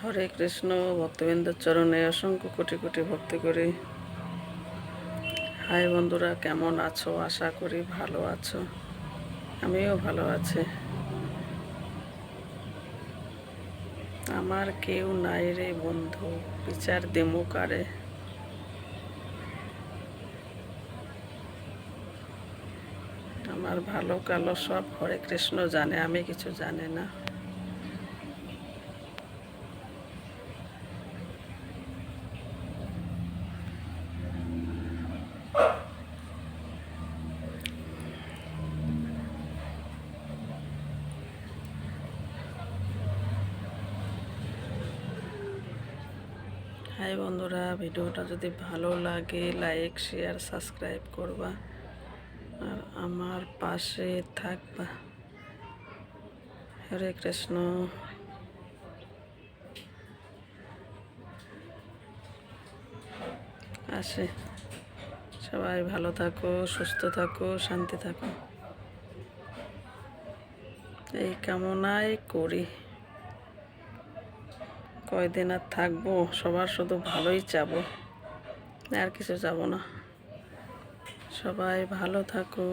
হরে কৃষ্ণ। ভক্তবৃন্দের চরণে অসংখ্য কোটি কোটি ভক্তি করি। হাই বন্ধুরা, কেমন আছো? আশা করি ভালো আছো। আমিও ভালো আছি। আমার কেউ নাই রে বন্ধু, বিচার দেমু কারে। আমার ভালো কালো সব হরে কৃষ্ণ জানে, আমি কিছু জানি না। হাই বন্ধুরা, ভিডিওটা যদি ভালো লাগে লাইক শেয়ার সাবস্ক্রাইব করবা আর আমার পাশে থাকবা। হরে কৃষ্ণ। আসে, সবাই ভালো থাকো, সুস্থ থাকো, শান্তি থাকো, এই কামনাই করি। কয়দিন আর থাকবো, সবার শুধু ভালোই চাবো, আর কিছু চাবো না। সবাই ভালো থাকো।